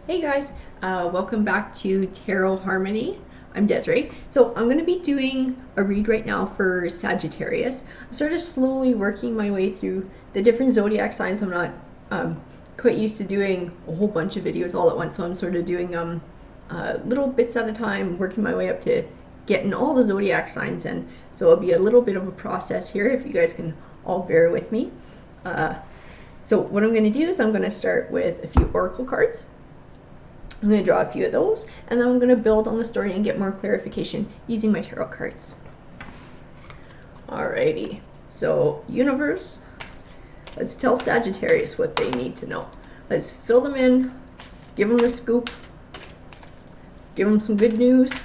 Hey guys, welcome back to Tarot Harmony. I'm Desiree. So I'm going to be doing a read right now for Sagittarius. I'm sort of slowly working my way through the different zodiac signs. I'm not quite used to doing a whole bunch of videos all at once, so I'm sort of doing little bits at a time, working my way up to getting all the zodiac signs in. So it'll be a little bit of a process here, if you guys can all bear with me. So what I'm going to do is I'm going to start with a few oracle cards. I'm going to draw a few of those, and then I'm going to build on the story and get more clarification using my tarot cards. Alrighty, so universe, let's tell Sagittarius what they need to know. Let's fill them in, give them the scoop, give them some good news.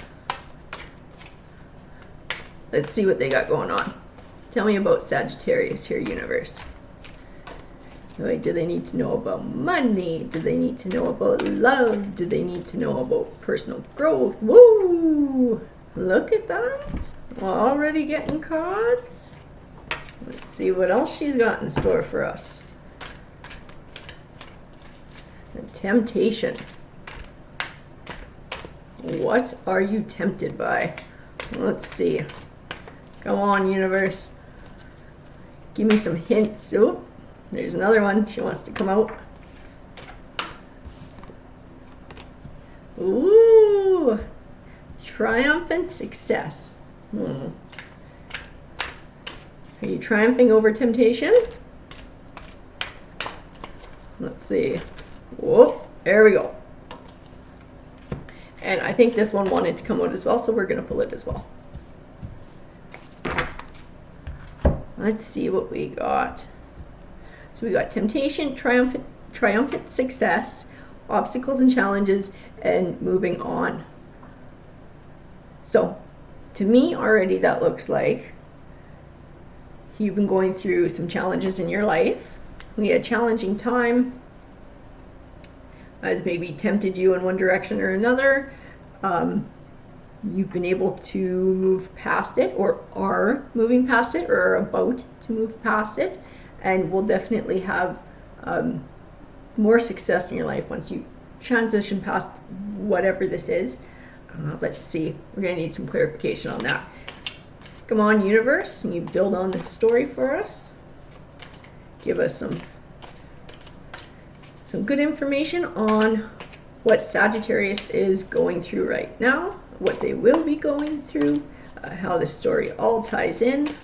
Let's see what they got going on. Tell me about Sagittarius here, universe. Do they need to know about money? Do they need to know about love? Do they need to know about personal growth? Woo! Look at that. We're already getting cards. Let's see what else she's got in store for us. The temptation. What are you tempted by? Let's see. Come on, universe. Give me some hints. Oop. There's another one. She wants to come out. Ooh, triumphant success. Are you triumphing over temptation? Let's see. Whoa, there we go. And I think this one wanted to come out as well, so we're going to pull it as well. Let's see what we got. So we got temptation, triumphant success, obstacles and challenges, and moving on. So to me already that looks like you've been going through some challenges in your life. We had a challenging time. Has maybe tempted you in one direction or another. You've been able to move past it, or are moving past it, or are about to move past it. And will definitely have more success in your life once you transition past whatever this is. Let's see. We're going to need some clarification on that. Come on, universe. Can you build on this story for us? Give us some good information on what Sagittarius is going through right now, what they will be going through, how this story all ties in.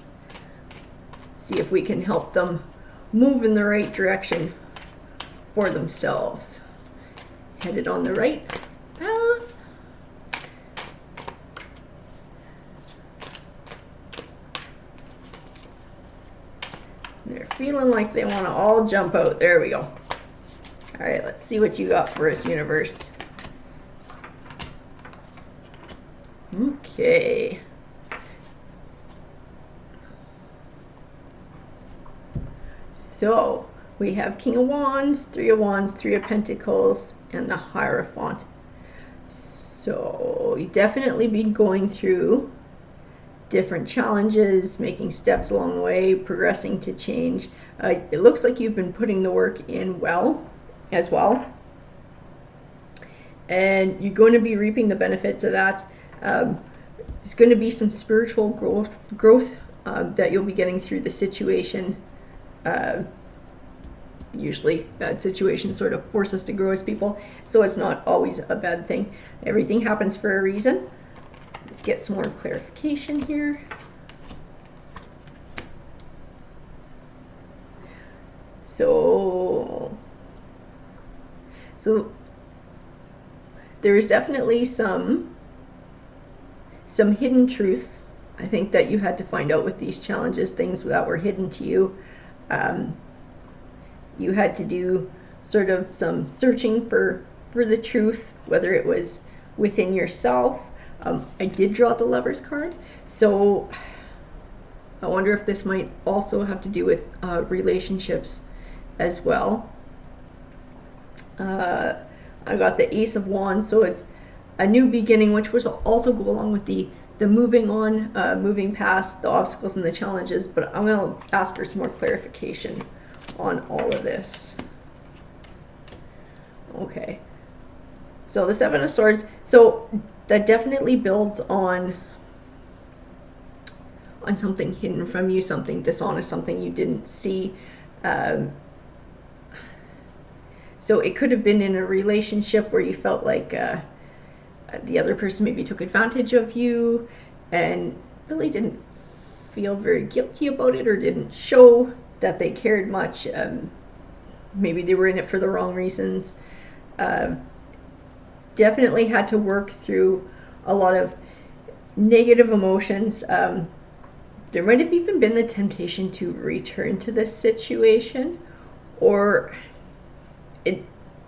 See if we can help them move in the right direction for themselves. Headed on the right path. They're feeling like they want to all jump out. There we go. All right, let's see what you got for us, universe. Okay. So we have King of Wands, Three of Wands, Three of Pentacles, and the Hierophant. So you definitely be going through different challenges, making steps along the way, progressing to change. It looks like you've been putting the work in as well. And you're going to be reaping the benefits of that. There's going to be some spiritual growth that you'll be getting through the situation. Usually bad situations sort of force us to grow as people, so it's not always a bad thing. Everything happens for a reason. Let's get some more clarification here. So there is definitely some hidden truths, I think, that you had to find out with these challenges, things that were hidden to you. You had to do sort of some searching for the truth, whether it was within yourself. I did draw the Lover's card, so I wonder if this might also have to do with relationships as well. I got the Ace of Wands, so it's a new beginning, which was also go along with the moving on, moving past the obstacles and the challenges, but I'm going to ask for some more clarification on all of this. Okay, So the Seven of Swords, so that definitely builds on something hidden from you, something dishonest, something you didn't see. So it could have been in a relationship where you felt like the other person maybe took advantage of you and really didn't feel very guilty about it, or didn't show that they cared much. Maybe they were in it for the wrong reasons. Definitely had to work through a lot of negative emotions. There might have even been the temptation to return to this situation, or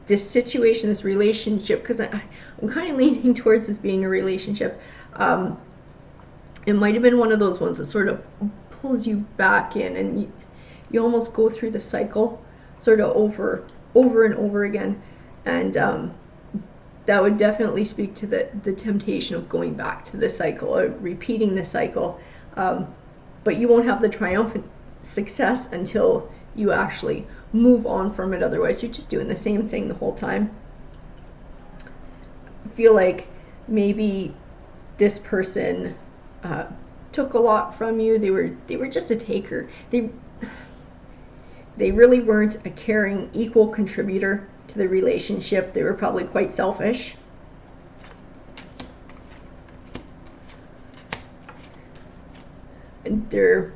this situation, this relationship, because I'm kind of leaning towards this being a relationship. It might have been one of those ones that sort of pulls you back in, and you almost go through the cycle sort of over and over again. And that would definitely speak to the temptation of going back to the cycle, or repeating the cycle. But you won't have the triumphant success until you actually move on from it. Otherwise, you're just doing the same thing the whole time. I feel like maybe this person took a lot from you. They were just a taker. They really weren't a caring, equal contributor to the relationship. They were probably quite selfish. And their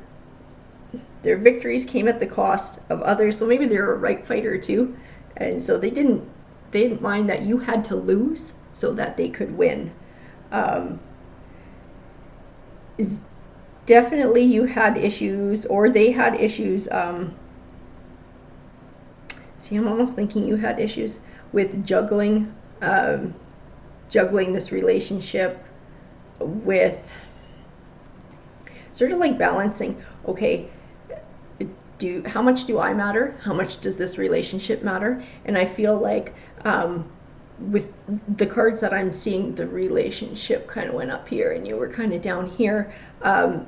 victories came at the cost of others. So maybe they're a right fighter too, and so they didn't mind that you had to lose so that they could win. Definitely you had issues, or they had issues. See, I'm almost thinking you had issues with juggling this relationship with sort of like balancing, okay, how much do I matter? How much does this relationship matter? And I feel like with the cards that I'm seeing, the relationship kind of went up here and you were kind of down here. But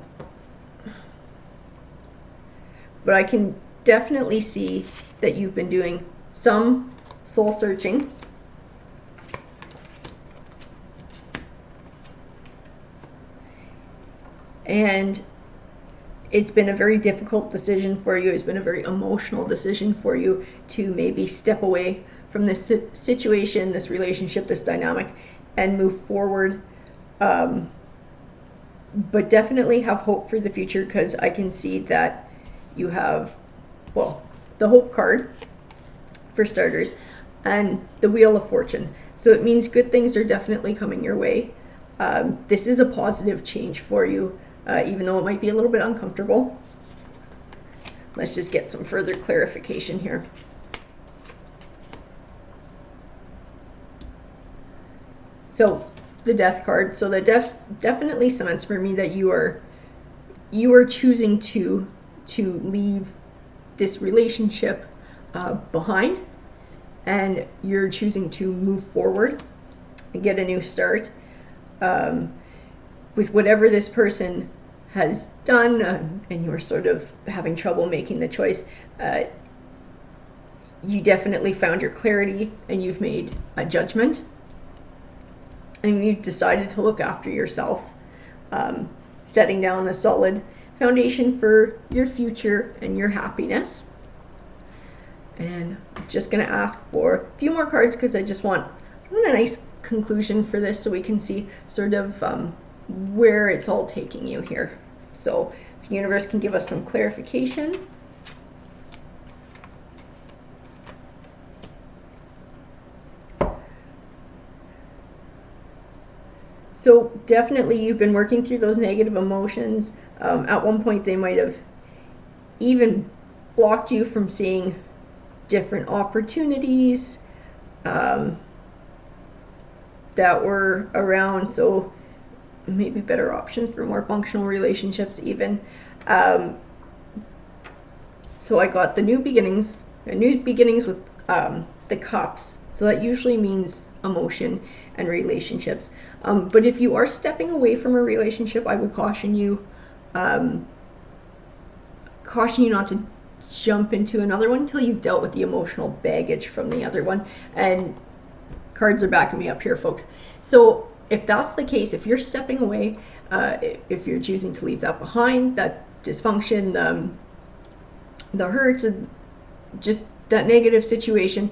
I can definitely see that you've been doing some soul searching. And it's been a very difficult decision for you. It's been a very emotional decision for you to maybe step away from this situation, this relationship, this dynamic, and move forward. But definitely have hope for the future, because I can see that you have, well, the Hope card, for starters, and the Wheel of Fortune. So it means good things are definitely coming your way. This is a positive change for you. Even though it might be a little bit uncomfortable. Let's just get some further clarification here. So the Death card. So the Death definitely cements for me that you are choosing to leave this relationship behind, and you're choosing to move forward and get a new start with whatever this person has done, and you're sort of having trouble making the choice. You definitely found your clarity, and you've made a judgment, and you've decided to look after yourself, setting down a solid foundation for your future and your happiness. And I'm just going to ask for a few more cards, because I want a nice conclusion for this, so we can see sort of where it's all taking you here. So if the universe can give us some clarification. So definitely you've been working through those negative emotions. At one point they might have even blocked you from seeing different opportunities that were around. So maybe better options for more functional relationships even. So I got the new beginnings with the cups. So that usually means emotion and relationships. But if you are stepping away from a relationship, I would caution you not to jump into another one until you've dealt with the emotional baggage from the other one, and cards are backing me up here, folks. So if that's the case, if you're stepping away, if you're choosing to leave that behind, that dysfunction, the hurts, and just that negative situation,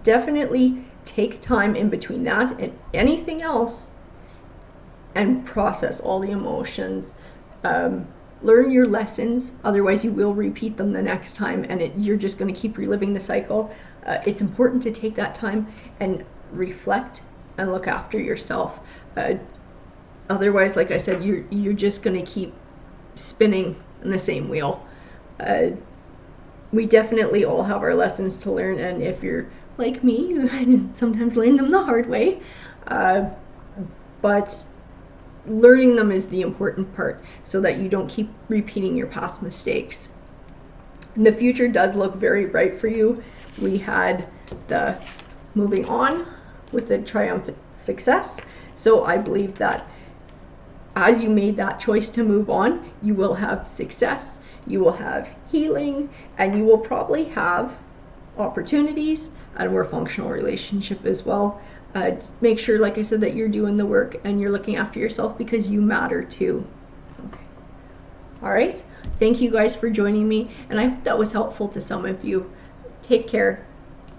definitely take time in between that and anything else and process all the emotions. Learn your lessons, otherwise you will repeat them the next time, and you're just going to keep reliving the cycle. It's important to take that time and reflect and look after yourself. Otherwise, like I said, you're just going to keep spinning in the same wheel. We definitely all have our lessons to learn, and if you're like me, you sometimes learn them the hard way. But learning them is the important part, so that you don't keep repeating your past mistakes. And the future does look very bright for you. We had the moving on with the triumphant success. So I believe that as you made that choice to move on, you will have success, you will have healing, and you will probably have opportunities and a more functional relationship as well. Make sure, like I said, that you're doing the work and you're looking after yourself, because you matter too. Okay. All right. Thank you guys for joining me, and I hope that was helpful to some of you. Take care.